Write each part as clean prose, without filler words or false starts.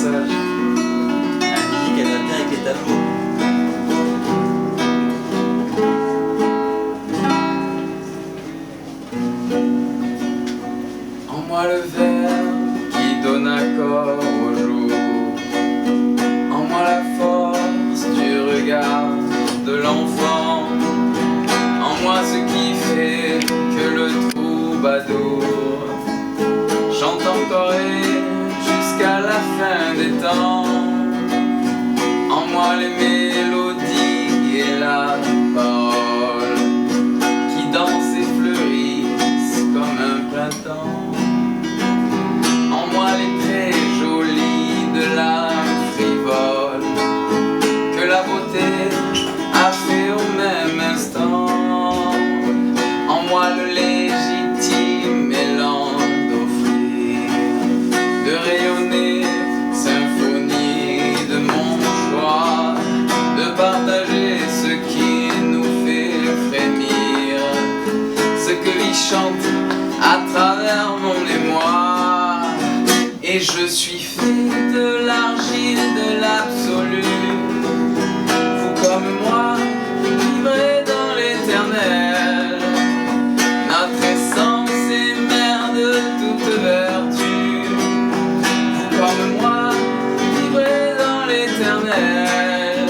vernissage. La musique, elle va bien avec les tableaux. En moi le verre qui donne accord au jour. En moi la force du regard de l'enfant. En moi ce qui fait que le troubadour chante encore et jusqu'à la fin des temps. En moi les mélodies et la parole qui dansent et fleurissent comme un printemps. En moi les traits jolis de l'âme frivole que la beauté a fait au même instant. En moi le légitime élan d'offrir, de rayonner, symphonie de mon choix, de partager ce qui nous fait frémir, ce que vie chante à travers mon émoi. Et je suis fait de l'argile de l'absolu. Vous comme moi, vivrez dans l'éternel. Notre essence est mère de toute vertu. Vous comme moi, vivrez dans l'éternel.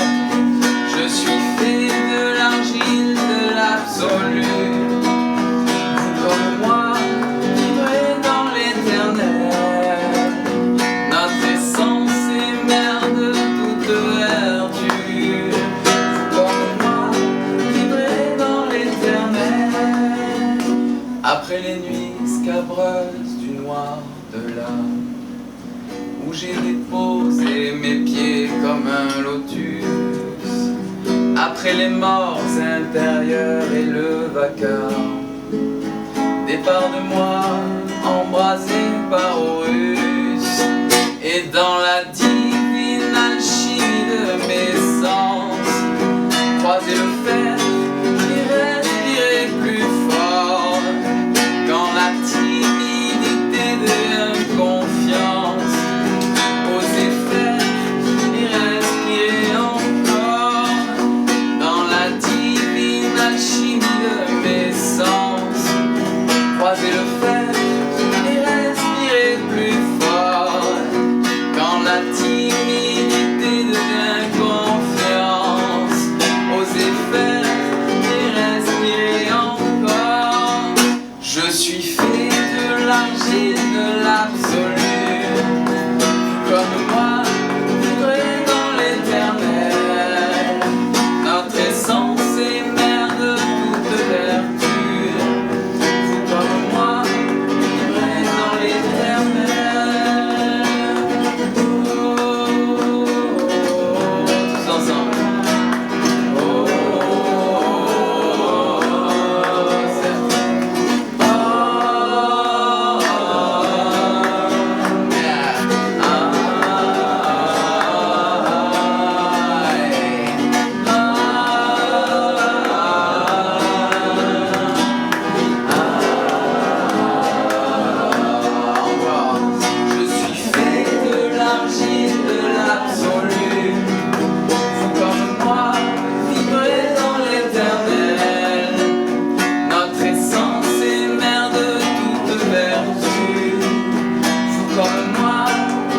Je suis fait de l'argile de l'absolu. Vous comme moi, vivrez dans l'éternel. Notre essence est mère de toute vertu. Vous comme moi, vivrez dans l'éternel. Après les nuits scabreuses du noir de l'âme, où j'ai déposé mes pieds comme un lotus, après les morts intérieures et le vacarme, des parts de moi embrasées par Horus, et dans la divine alchimie de mes sens, croiser le fer et respirer plus fort, quand la timidité devient confiance, oser faire et respirer encore, dans la divine alchimie de mes sens, croiser le fer et respirer plus fort, quand la timidité devient confiance, oser faire et respirer encore. Je suis fait de l'argile de l'absolu. Comme moi, vivrez dans l'éternel. Notre essence est mère de toute vertu. Vous comme moi, vivrez dans l'éternel. Tous ensemble. Je suis fait de l'argile de l'absolu. Vous comme moi, vivrez dans l'éternel. Notre essence est mère de toute vertu. Vous comme moi,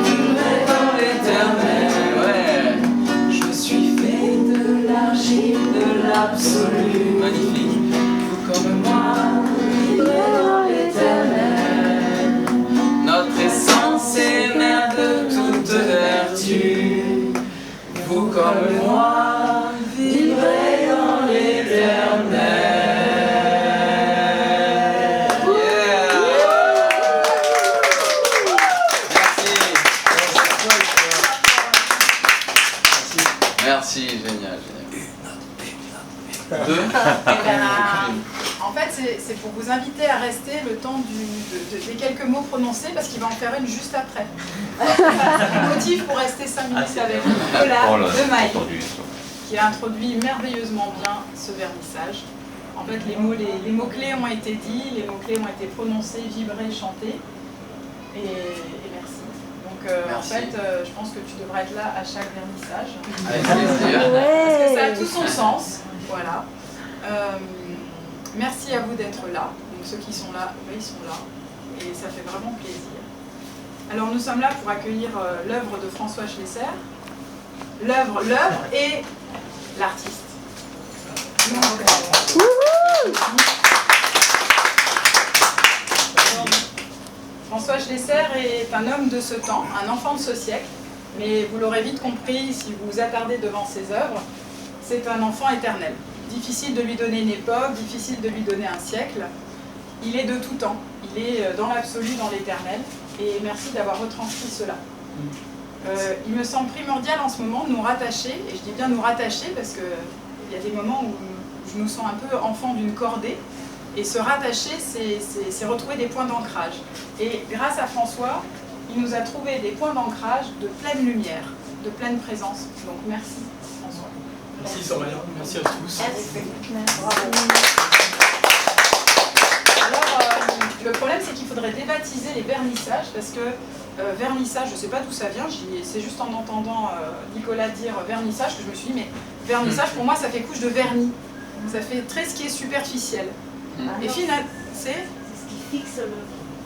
vivrez dans l'éternel. Ouais. Je suis fait de l'argile de l'absolu. Magnifique. Vous comme moi, vivrez dans l'éternel. Notre essence est mère de toute vertu. Vous comme moi, vivrez dans l'éternel. Yeah. Merci, génial. Deux. Eh ben, en fait, c'est pour vous inviter à rester le temps des quelques mots prononcés, parce qu'il va en faire une juste après. Le motif pour rester 5 minutes avec Nicolas de Maille, qui a introduit merveilleusement bien ce vernissage. En fait, les mots-clés ont été dits, les mots-clés ont été prononcés, vibrés, chantés. Et merci. Donc en fait, je pense que tu devrais être là à chaque vernissage. Avec plaisir. Parce que ça a tout son sens. Voilà. Merci à vous d'être là. Donc ceux qui sont là, ils sont là. Et ça fait vraiment plaisir. Alors nous sommes là pour accueillir l'œuvre de François Schlesser. L'œuvre et l'artiste. François Schlesser est un homme de ce temps, un enfant de ce siècle, mais vous l'aurez vite compris si vous vous attardez devant ses œuvres, c'est un enfant éternel. Difficile de lui donner une époque, difficile de lui donner un siècle. Il est de tout temps, il est dans l'absolu, dans l'éternel, et merci d'avoir retranscrit cela. Il me semble primordial en ce moment de nous rattacher, et je dis bien nous rattacher parce qu'il y a des moments où je nous sens un peu enfant d'une cordée, et se rattacher, c'est retrouver des points d'ancrage. Et grâce à François, il nous a trouvé des points d'ancrage de pleine lumière, de pleine présence. Donc merci François. Merci Soraya, merci à tous. Alors, le problème c'est qu'il faudrait débaptiser les vernissages, parce que vernissage, je ne sais pas d'où ça vient, c'est juste en entendant Nicolas dire vernissage que je me suis dit, mais vernissage pour moi ça fait couche de vernis. Ça fait très ce qui est superficiel. Et finalement, c'est ce qui fixe l'œuvre.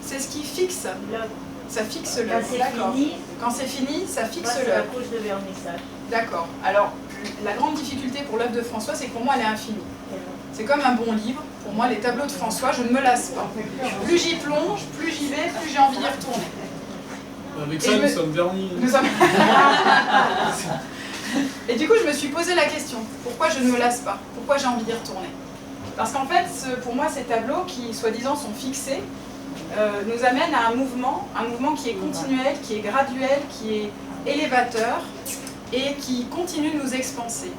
C'est ce qui fixe l'œuvre. Ça fixe l'œuvre, d'accord. Quand c'est fini, ça fixe c'est la l'œuvre. couche de vernissage. D'accord. Alors, la grande difficulté pour l'œuvre de François, c'est que pour moi, elle est infinie. C'est comme un bon livre. Pour moi, les tableaux de François, je ne me lasse pas. Plus j'y plonge, plus j'y vais, plus j'ai envie d'y retourner. Avec ça, nous sommes vernis. Et du coup, je me suis posé la question, pourquoi je ne me lasse pas? Pourquoi j'ai envie d'y retourner? Parce qu'en fait, pour moi, ces tableaux qui, soi-disant, sont fixés, nous amènent à un mouvement qui est continuel, qui est graduel, qui est élévateur et qui continue de nous expanser.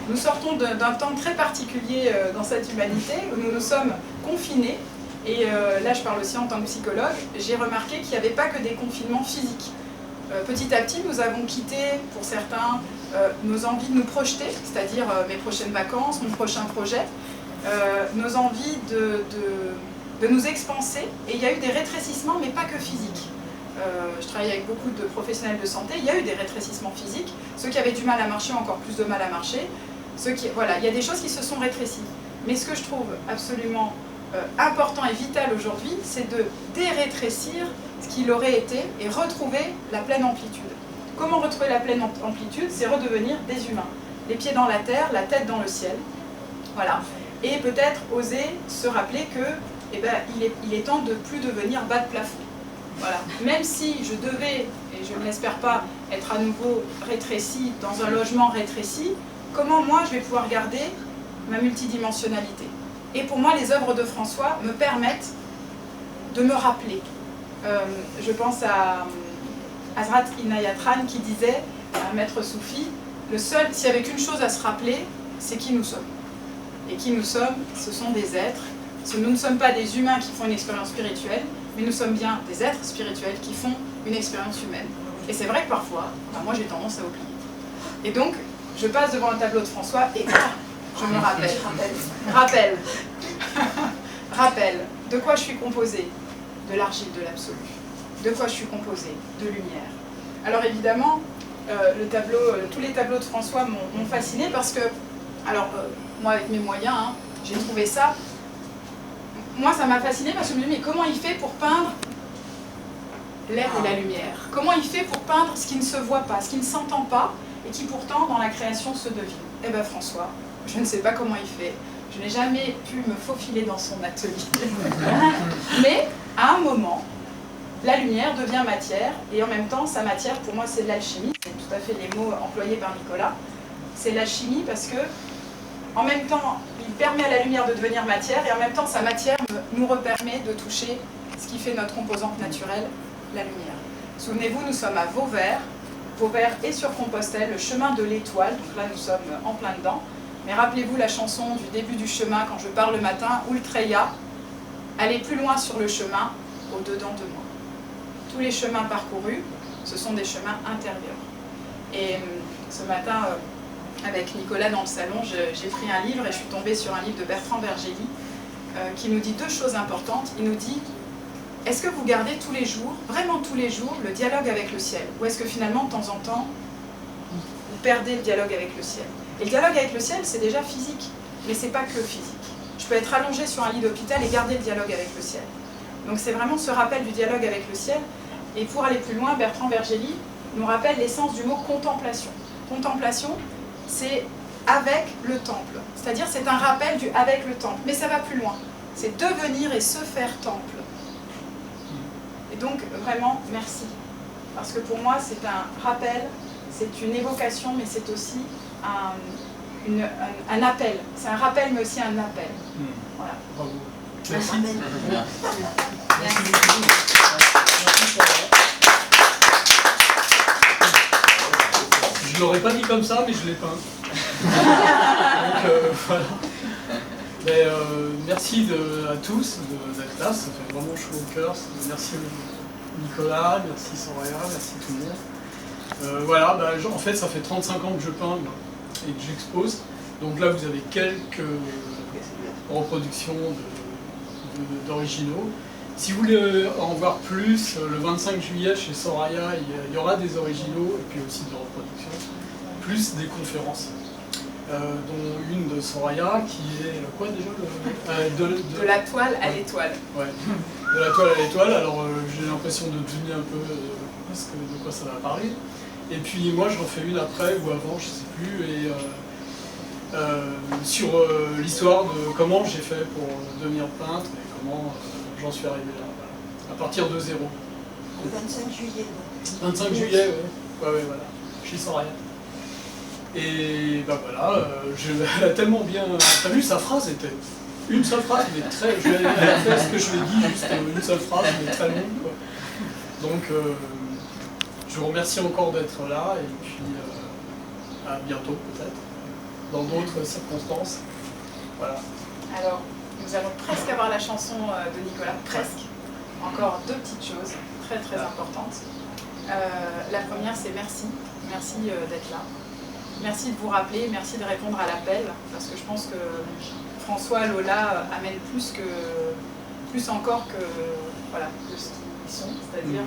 Nous sortons d'un temps très particulier dans cette humanité où nous nous sommes confinés. Et là, je parle aussi en tant que psychologue, j'ai remarqué qu'il n'y avait pas que des confinements physiques. Petit à petit, nous avons quitté, pour certains, nos envies de nous projeter, c'est-à-dire mes prochaines vacances, mon prochain projet, nos envies de nous expanser. Et il y a eu des rétrécissements, mais pas que physiques. Je travaille avec beaucoup de professionnels de santé, il y a eu des rétrécissements physiques. Ceux qui avaient du mal à marcher ont encore plus de mal à marcher. Voilà, il y a des choses qui se sont rétrécies. Mais ce que je trouve absolument important et vital aujourd'hui, c'est de dérétrécir ce qu'il aurait été et retrouver la pleine amplitude. Comment retrouver la pleine amplitude? C'est redevenir des humains. Les pieds dans la terre, la tête dans le ciel. Voilà. Et peut-être oser se rappeler que il est temps de plus devenir bas de plafond. Voilà. Même si je devais, et je ne l'espère pas, être à nouveau rétréci dans un logement rétréci, comment moi je vais pouvoir garder ma multidimensionnalité? Et pour moi, les œuvres de François me permettent de me rappeler. Je pense à Hazrat Inayatran qui disait, un maître soufi, s'il y avait qu'une chose à se rappeler, c'est qui nous sommes. Et qui nous sommes, ce sont des êtres. Nous ne sommes pas des humains qui font une expérience spirituelle, mais nous sommes bien des êtres spirituels qui font une expérience humaine. Et c'est vrai que parfois, moi j'ai tendance à oublier. Et donc, je passe devant un tableau de François et je me rappelle. Rappel. De quoi je suis composée? De l'argile de l'absolu. De quoi je suis composée? De lumière. Alors évidemment, tous les tableaux de François m'ont fascinée parce que, moi avec mes moyens, j'ai trouvé ça. Moi ça m'a fascinée parce que je me dis, mais comment il fait pour peindre l'air et la lumière? Comment il fait pour peindre ce qui ne se voit pas, ce qui ne s'entend pas, et qui pourtant dans la création se devine? Eh bien François, je ne sais pas comment il fait, je n'ai jamais pu me faufiler dans son atelier. Mais à un moment, la lumière devient matière, et en même temps sa matière pour moi c'est de l'alchimie, c'est tout à fait les mots employés par Nicolas. C'est l'alchimie parce que en même temps il permet à la lumière de devenir matière, et en même temps sa matière nous repermet de toucher ce qui fait notre composante naturelle, la lumière. Souvenez-vous, nous sommes à Vauvert et sur Compostelle, le chemin de l'étoile, donc là nous sommes en plein dedans. Mais rappelez-vous la chanson du début du chemin, quand je pars le matin, Ultreya, aller plus loin sur le chemin, au-dedans de moi. Tous les chemins parcourus, ce sont des chemins intérieurs. Et ce matin, avec Nicolas dans le salon, j'ai pris un livre et je suis tombée sur un livre de Bertrand Vergely qui nous dit deux choses importantes. Il nous dit, est-ce que vous gardez tous les jours, vraiment tous les jours, le dialogue avec le ciel? Ou est-ce que finalement, de temps en temps, vous perdez le dialogue avec le ciel? Et le dialogue avec le ciel, c'est déjà physique, mais c'est pas que physique. Je peux être allongé sur un lit d'hôpital et garder le dialogue avec le ciel. Donc c'est vraiment ce rappel du dialogue avec le ciel. Et pour aller plus loin, Bertrand Vergely nous rappelle l'essence du mot contemplation. Contemplation, c'est avec le temple. C'est-à-dire c'est un rappel du avec le temple. Mais ça va plus loin. C'est devenir et se faire temple. Et donc vraiment, merci. Parce que pour moi, c'est un rappel, c'est une évocation, mais c'est aussi un appel. C'est un rappel, mais aussi un appel. Voilà. Bravo. Merci. Je l'aurais pas dit comme ça, mais je l'ai peint. Donc voilà. Mais, merci à tous d'être là, ça fait vraiment chaud au cœur. Merci Nicolas, merci Soraya, merci tout le monde. Voilà, bah, en fait ça fait 35 ans que je peins et que j'expose. Donc là vous avez quelques reproductions d'originaux. Si vous voulez en voir plus, le 25 juillet chez Soraya, il y aura des originaux et puis aussi des reproductions, plus des conférences. Dont une de Soraya qui est quoi déjà de la toile à l'étoile. Ouais, de la toile à l'étoile. Alors j'ai l'impression de deviner un peu de quoi ça va parler. Et puis moi j'en fais une après ou avant, je sais plus, et sur l'histoire de comment j'ai fait pour devenir peintre et comment j'en suis arrivé là, voilà. À partir de zéro. Le 25 juillet. 25 juillet, ouais, voilà, chez Soraya. Et ben voilà, elle a tellement bien. T'as vu, sa phrase était une seule phrase, mais très. Elle a fait ce que je lui ai dit, juste une seule phrase, mais très longue, quoi. Donc, je vous remercie encore d'être là, et puis à bientôt, peut-être, dans d'autres circonstances. Voilà. Alors, nous allons presque avoir la chanson de Nicolas, presque. Encore deux petites choses très très importantes. La première, c'est merci. Merci d'être là. Merci de vous rappeler, merci de répondre à l'appel, parce que je pense que François, Lola amènent plus encore que, voilà, que ce qu'ils sont. C'est-à-dire,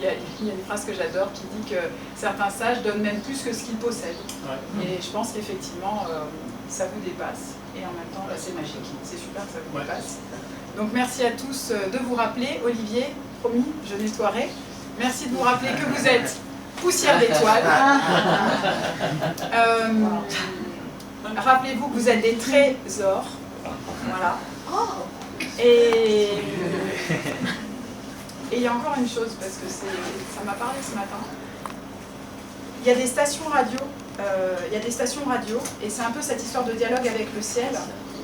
il y a une phrase que j'adore qui dit que certains sages donnent même plus que ce qu'ils possèdent. Ouais. Et je pense qu'effectivement, ça vous dépasse. Et en même temps, là, c'est magique. C'est super que ça vous dépasse. Donc merci à tous de vous rappeler. Olivier, promis, je nettoierai. Merci de vous rappeler que vous êtes poussière d'étoiles. Rappelez-vous que vous êtes des trésors. Voilà. Et il y a encore une chose, parce que ça m'a parlé ce matin. Il y a des stations radio, et c'est un peu cette histoire de dialogue avec le ciel.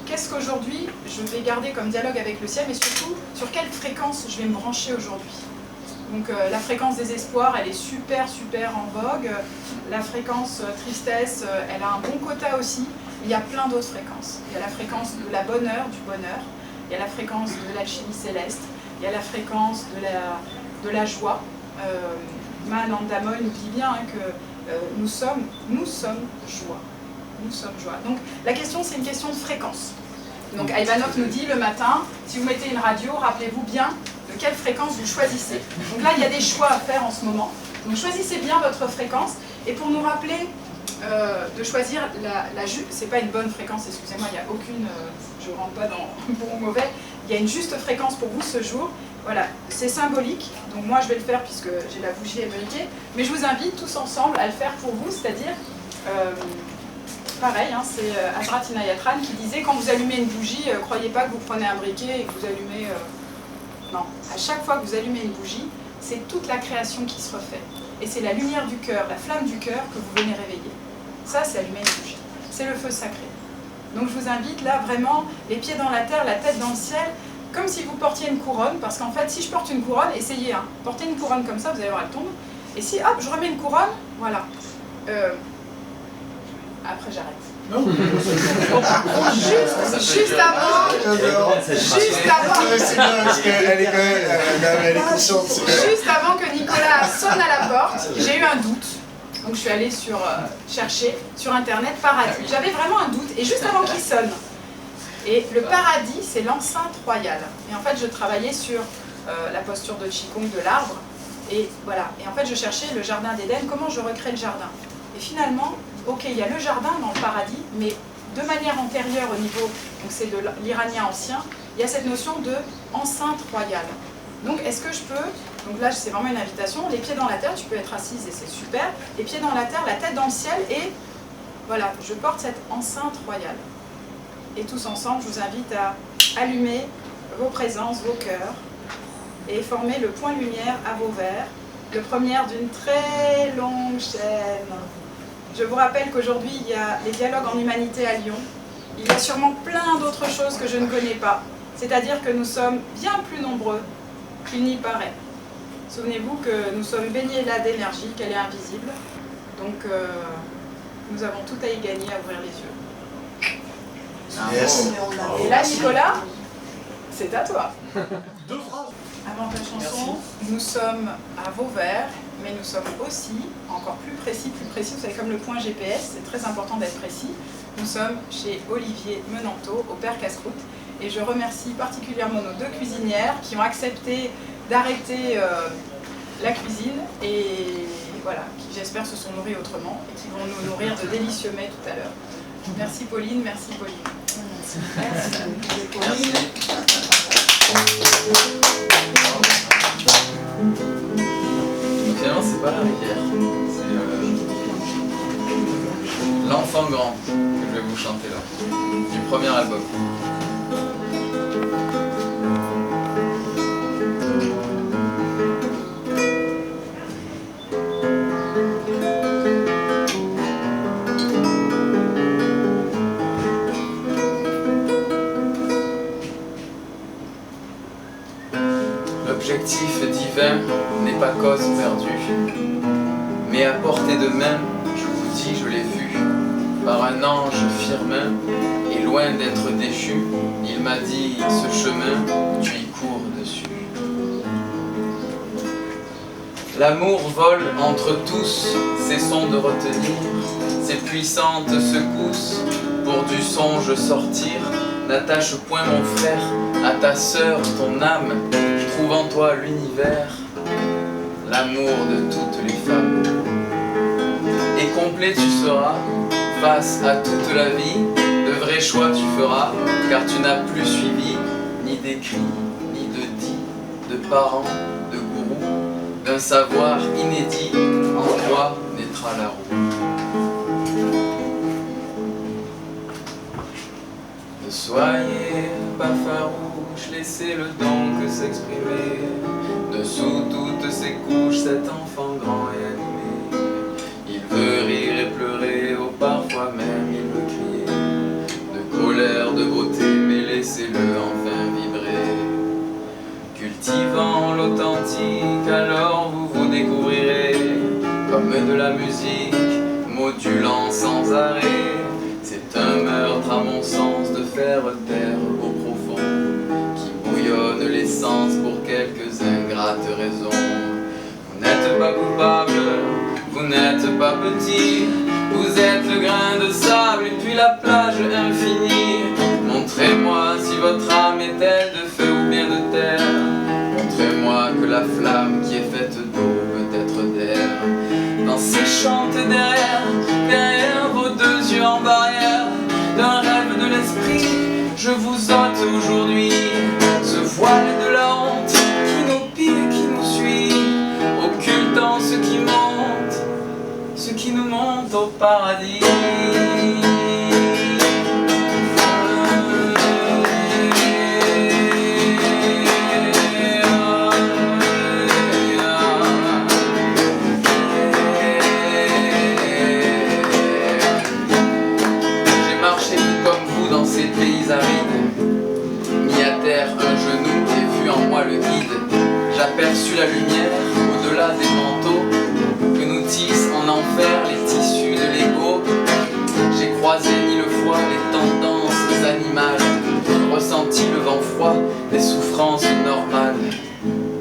Qu'est-ce qu'aujourd'hui je vais garder comme dialogue avec le ciel, mais surtout, sur quelle fréquence je vais me brancher aujourd'hui? Donc la fréquence des espoirs, elle est super en vogue. La fréquence tristesse, elle a un bon quota aussi. Il y a plein d'autres fréquences. Il y a la fréquence de la bonheur, du bonheur. Il y a la fréquence de l'alchimie céleste. Il y a la fréquence de la joie. Ananda Moy nous dit bien que nous sommes joie. Nous sommes joie. Donc la question, c'est une question de fréquence. Donc Ivanov nous dit le matin, si vous mettez une radio, rappelez-vous bien de quelle fréquence vous choisissez. Donc là, il y a des choix à faire en ce moment. Donc choisissez bien votre fréquence. Et pour nous rappeler de choisir la juste, c'est pas une bonne fréquence, excusez-moi, il n'y a aucune, je ne rentre pas dans bon ou mauvais, il y a une juste fréquence pour vous ce jour. Voilà, c'est symbolique, donc moi je vais le faire puisque j'ai la bougie ébréquée, mais je vous invite tous ensemble à le faire pour vous, c'est-à-dire, pareil, hein, c'est Ajrat Inayatran qui disait quand vous allumez une bougie, croyez pas que vous prenez un briquet et que vous allumez... Non, à chaque fois que vous allumez une bougie, c'est toute la création qui se refait. Et c'est la lumière du cœur, la flamme du cœur que vous venez réveiller. Ça, c'est allumer une bougie. C'est le feu sacré. Donc je vous invite là vraiment, les pieds dans la terre, la tête dans le ciel, comme si vous portiez une couronne, parce qu'en fait, si je porte une couronne, essayez, hein, portez une couronne comme ça, vous allez voir, elle tombe. Et si, hop, je remets une couronne, voilà. Après, j'arrête. Non. Juste avant, juste avant que Nicolas sonne à la porte, j'ai eu un doute. Donc je suis allée chercher sur internet paradis. J'avais vraiment un doute, et juste avant qu'il sonne. Et le paradis, c'est l'enceinte royale. Et en fait, je travaillais sur la posture de Qigong de l'arbre. Et voilà. Et en fait, je cherchais le jardin d'Éden, comment je recrée le jardin. Et finalement, ok, il y a le jardin dans le paradis, mais de manière antérieure au niveau, donc c'est de l'iranien ancien, il y a cette notion de enceinte royale. Donc est-ce que je peux, donc là c'est vraiment une invitation, les pieds dans la terre, tu peux être assise et c'est super, les pieds dans la terre, la tête dans le ciel, et voilà, je porte cette enceinte royale. Et tous ensemble, je vous invite à allumer vos présences, vos cœurs, et former le point lumière à vos verres, le premier d'une très longue chaîne. Je vous rappelle qu'aujourd'hui, il y a les dialogues en humanité à Lyon. Il y a sûrement plein d'autres choses que je ne connais pas. C'est-à-dire que nous sommes bien plus nombreux qu'il n'y paraît. Souvenez-vous que nous sommes baignés là d'énergie, qu'elle est invisible. Donc, nous avons tout à y gagner à ouvrir les yeux. Yes. Et là, Nicolas, c'est à toi. 2 phrases. Avant la chanson, nous sommes à Vauvert, mais nous sommes aussi encore plus précis. Vous savez, comme le point GPS, c'est très important d'être précis. Nous sommes chez Olivier Menanteau, au Père Casse-Croûte. Et je remercie particulièrement nos 2 cuisinières qui ont accepté d'arrêter la cuisine et voilà, qui j'espère se sont nourries autrement et qui vont nous nourrir de délicieux mets tout à l'heure. Merci Pauline, merci Pauline. Merci. Donc finalement, c'est pas la rivière, c'est l'enfant grand que je vais vous chanter là, du premier album. L'objectif divin n'est pas cause perdue, mais à portée de main, je vous dis, je l'ai vu, par un ange firmin, et loin d'être déchu, il m'a dit, ce chemin, tu y cours dessus. L'amour vole entre tous, cessons de retenir ses puissantes secousses, pour du songe sortir, n'attache point mon frère à ta sœur, ton âme, trouve en toi l'univers, l'amour de toutes les femmes. Et complet tu seras, face à toute la vie, de vrais choix tu feras, car tu n'as plus suivi, ni d'écrit, ni de dit, de parents, de gourous, d'un savoir inédit, en toi naîtra la roue. Ne soyez pas farouche, laissez le donc s'exprimer. Dessous toutes ces couches, cet enfant grand et animé. Il veut rire et pleurer, oh parfois même il veut crier. De colère, de beauté, mais laissez-le enfin vibrer. Cultivant l'authentique, alors vous vous découvrirez. Comme de la musique, modulant sans arrêt. C'est un meurtre à mon sens de faire taire au profond, qui bouillonne l'essence pour quelques ingrates raisons. Vous n'êtes pas coupable, vous n'êtes pas petit, vous êtes le grain de sable et puis la plage infinie. Montrez-moi si votre âme est-elle de feu ou bien de terre. Montrez-moi que la flamme qui est faite d'eau peut être d'air. Dans ces chantes derrière vos 2 yeux en barrière d'un rêve de l'esprit, je vous ôte aujourd'hui ce voile de la honte qui nous pille, qui nous suit, occultant ce qui nous monte au paradis. J'aperçus la lumière au-delà des manteaux que nous tissent en enfer les tissus de l'ego. J'ai croisé ni le foie, les tendances animales, ressenti le vent froid des souffrances normales.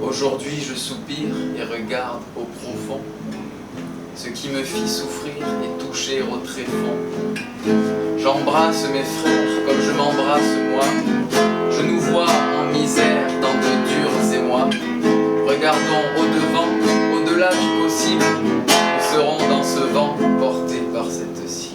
Aujourd'hui je soupire et regarde au profond ce qui me fit souffrir et toucher au tréfonds. J'embrasse mes frères comme je m'embrasse moi. Je nous vois en misère dans de durs émois. moi. Regardons au-devant, au-delà du possible. Nous serons dans ce vent portés par cette cible.